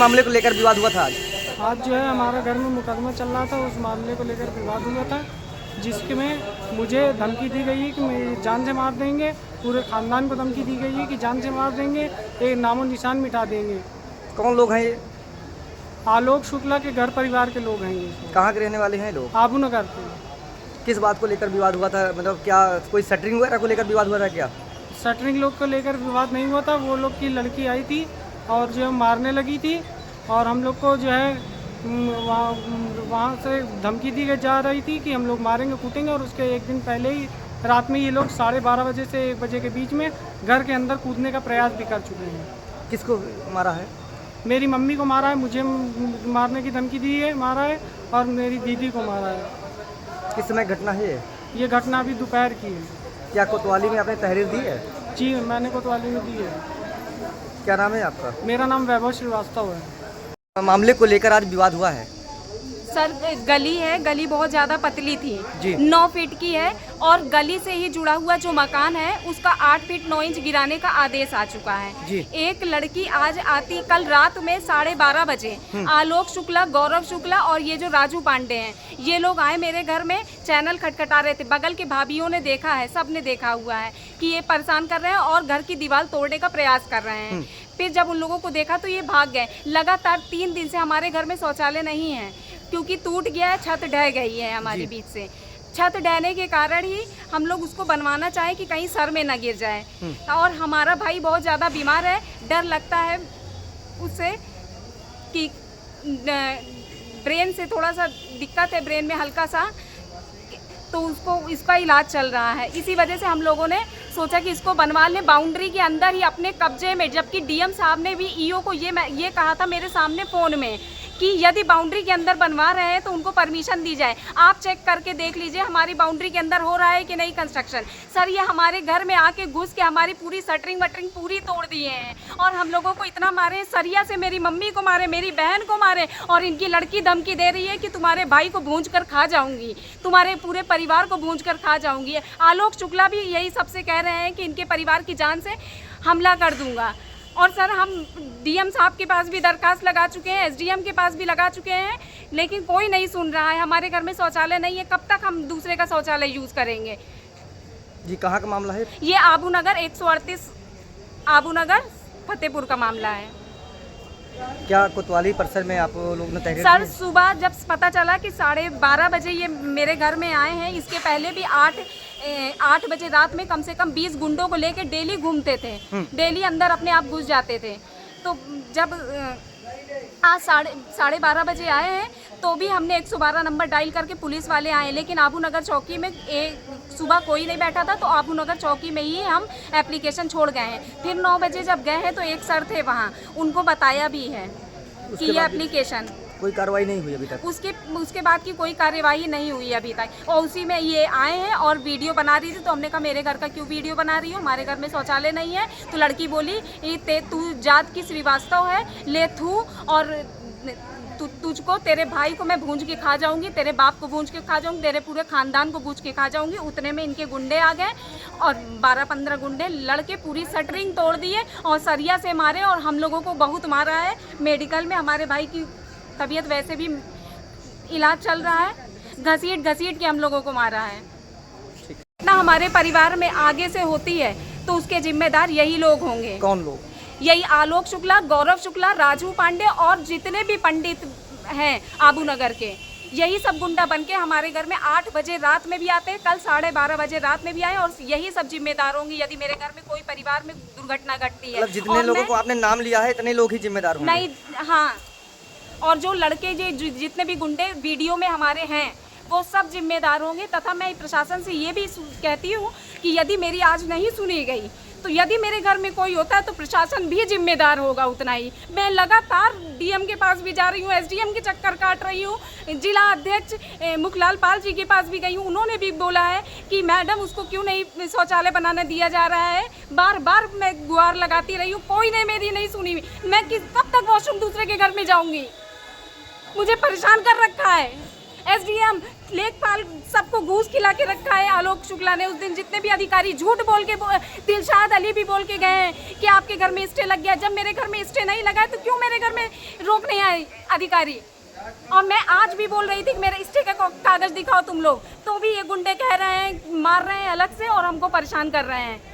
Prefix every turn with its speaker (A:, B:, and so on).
A: मामले को लेकर विवाद हुआ था आज?
B: आज जो है हमारा घर में मुकदमा चल रहा था, उस मामले को लेकर विवाद हुआ था, जिसमें मुझे धमकी दी गई है कि मेरी जान से मार देंगे, पूरे खानदान को धमकी दी गई है कि जान से मार देंगे, एक नामो निशान मिटा देंगे।
A: कौन लोग हैं ये?
B: आलोक शुक्ला के घर परिवार के लोग हैं ये।
A: कहाँ के रहने वाले हैं लोग?
B: आबू नगर के।
A: किस बात को लेकर विवाद हुआ था? मतलब क्या कोई शटरिंग वगैरह को लेकर विवाद हुआ था क्या?
B: शटरिंग लोग को लेकर विवाद नहीं हुआ था, वो लोग की लड़की आई थी और जो है मारने लगी थी, और हम लोग को जो है वहाँ से धमकी दी जा रही थी कि हम लोग मारेंगे कूटेंगे। और उसके एक दिन पहले ही रात में ये लोग 12:30 बजे से 1 बजे के बीच में घर के अंदर कूदने का प्रयास भी कर चुके हैं।
A: किसको मारा है?
B: मेरी मम्मी को मारा है, मुझे मारने की धमकी दी है, मारा है, और मेरी दीदी को मारा है।
A: किस समय घटना है
B: ये घटना अभी दोपहर की है।
A: क्या कोतवाली में आपने तहरीर दी है?
B: जी, मैंने कोतवाली में दी है।
A: क्या नाम है आपका?
B: मेरा नाम वैभव श्रीवास्तव है।
A: मामले को लेकर आज विवाद हुआ है।
C: सर, गली है, गली बहुत ज़्यादा पतली थी
A: जी।
C: 9 फीट की है, और गली से ही जुड़ा हुआ जो मकान है उसका 8 फीट 9 इंच गिराने का आदेश आ चुका है
A: जी।
C: एक लड़की आज आती कल रात में 12:30 बजे, आलोक शुक्ला, गौरव शुक्ला और ये जो राजू पांडे हैं, ये लोग आए मेरे घर में, चैनल खटखटा रहे थे। बगल के भाभीियों ने देखा है, सब ने देखा हुआ है कि ये परेशान कर रहे हैं और घर की दीवार तोड़ने का प्रयास कर रहे हैं। फिर जब उन लोगों को देखा तो ये भाग गए। लगातार 3 दिन से हमारे घर में शौचालय नहीं है, क्योंकि टूट गया है, छत ढह गई है हमारी बीच से। छत ढहने के कारण ही हम लोग उसको बनवाना चाहें कि कहीं सर में न गिर जाए। और हमारा भाई बहुत ज़्यादा बीमार है, डर लगता है उससे कि ब्रेन से थोड़ा सा दिक्कत है, ब्रेन में हल्का सा, तो उसको इसका इलाज चल रहा है। इसी वजह से हम लोगों ने सोचा कि इसको बनवा लें बाउंड्री के अंदर ही अपने कब्जे में। जबकि डीएम साहब ने भी ईओ को ये कहा था मेरे सामने फ़ोन में कि यदि बाउंड्री के अंदर बनवा रहे हैं तो उनको परमिशन दी जाए। आप चेक करके देख लीजिए हमारी बाउंड्री के अंदर हो रहा है कि नहीं कंस्ट्रक्शन। सर, ये हमारे घर में आके घुस के हमारी पूरी शटरिंग वटरिंग पूरी तोड़ दिए हैं, और हम लोगों को इतना मारे, सरिया से मेरी मम्मी को मारे, मेरी बहन को मारे, और इनकी लड़की धमकी दे रही है कि तुम्हारे भाई को भूंज कर खा जाऊंगी, तुम्हारे पूरे परिवार को भूंज कर खा जाऊंगी। आलोक शुक्ला भी यही सबसे कह रहे हैं कि इनके परिवार की जान से हमला कर दूंगा। और सर, हम डीएम साहब के पास भी दरखास्त लगा चुके हैं, एसडीएम के पास भी लगा चुके हैं, लेकिन कोई नहीं सुन रहा है। हमारे घर में शौचालय नहीं है, कब तक हम दूसरे का शौचालय यूज़ करेंगे?
A: जी, कहाँ का मामला है?
C: ये आबू नगर 138 आबू नगर फतेहपुर का मामला है।
A: क्या कोतवाली परिसर में आप लोग ने तहरीर
C: सर,
A: दी है?
C: सुबह जब पता चला कि 12:30 बजे ये मेरे घर में आए हैं, इसके पहले भी 8 बजे रात में कम से कम 20 गुंडों को लेके डेली घूमते थे, डेली अंदर अपने आप घुस जाते थे। तो जब आज 12:30 बजे आए हैं तो भी हमने 112 नंबर डायल करके पुलिस वाले आए, लेकिन आबू नगर चौकी में सुबह कोई नहीं बैठा था, तो आबू नगर चौकी में ही हम एप्लीकेशन छोड़ गए हैं। फिर 9 बजे जब गए हैं तो एक सर थे वहाँ, उनको बताया भी है कि ये एप्लीकेशन,
A: कोई कार्रवाई नहीं हुई अभी तक?
C: उसके बाद की कोई कार्यवाही नहीं हुई अभी तक। और उसी में ये आए हैं और वीडियो बना रही थी, तो हमने कहा मेरे घर का क्यों वीडियो बना रही हो, हमारे घर में शौचालय नहीं है। तो लड़की बोली तू जात की श्रीवास्तव है, ले थू, और तुझको, तेरे भाई को मैं भूंज के खा जाऊंगी, तेरे बाप को भूंज के खा जाऊंगी, तेरे पूरे खानदान को भूंज के खा जाऊंगी। उतने में इनके गुंडे आ गए और 12-15 गुंडे लड़के पूरी शटरिंग तोड़ दिए और सरिया से मारे, और हम लोगों को बहुत मारा है। मेडिकल में हमारे भाई की तबीयत वैसे भी इलाज चल रहा है, घसीट के हम लोगों को मारा है। ना हमारे परिवार में आगे से होती है तो उसके जिम्मेदार यही लोग होंगे।
A: कौन लोग?
C: यही आलोक शुक्ला, गौरव शुक्ला, राजू पांडे और जितने भी पंडित हैं आबू नगर के, यही सब गुंडा बन के हमारे घर में 8 बजे रात में भी आते हैं, कल 12:30 बजे रात में भी आए, और यही सब जिम्मेदार होंगे यदि मेरे घर में कोई परिवार में दुर्घटना घटती है।
A: मतलब जितने लोगों को आपने नाम लिया है इतने लोग ही जिम्मेदार होंगे?
C: नहीं, हाँ, और जो लड़के जितने भी गुंडे वीडियो में हमारे हैं वो सब जिम्मेदार होंगे। तथा मैं प्रशासन से ये भी कहती हूँ कि यदि मेरी आज नहीं सुनी गई तो यदि मेरे घर में कोई होता है तो प्रशासन भी जिम्मेदार होगा उतना ही। मैं लगातार डीएम के पास भी जा रही हूँ, एसडीएम के चक्कर काट रही हूँ, जिला अध्यक्ष मुखलाल पाल जी के पास भी गई हूँ, उन्होंने भी बोला है कि मैडम उसको क्यों नहीं शौचालय बनाने दिया जा रहा है। बार बार मैं गुहार लगाती रही हूँ, कोई ने मेरी नहीं सुनी। मैं कब तक वॉशरूम दूसरे के घर में जाऊँगी? मुझे परेशान कर रखा है। एसडीएम, लेखपाल, सबको घूस खिला के रखा है आलोक शुक्ला ने। उस दिन जितने भी अधिकारी झूठ बोल के, दिलशाद अली भी बोल के गए हैं कि आपके घर में स्टे लग गया। जब मेरे घर में स्टे नहीं लगा है तो क्यों मेरे घर में रोकने आए अधिकारी? और मैं आज भी बोल रही थी कि मेरे स्टे का कागज दिखाओ तुम लोग, तो भी ये गुंडे कह रहे हैं, मार रहे हैं अलग से और हमको परेशान कर रहे हैं।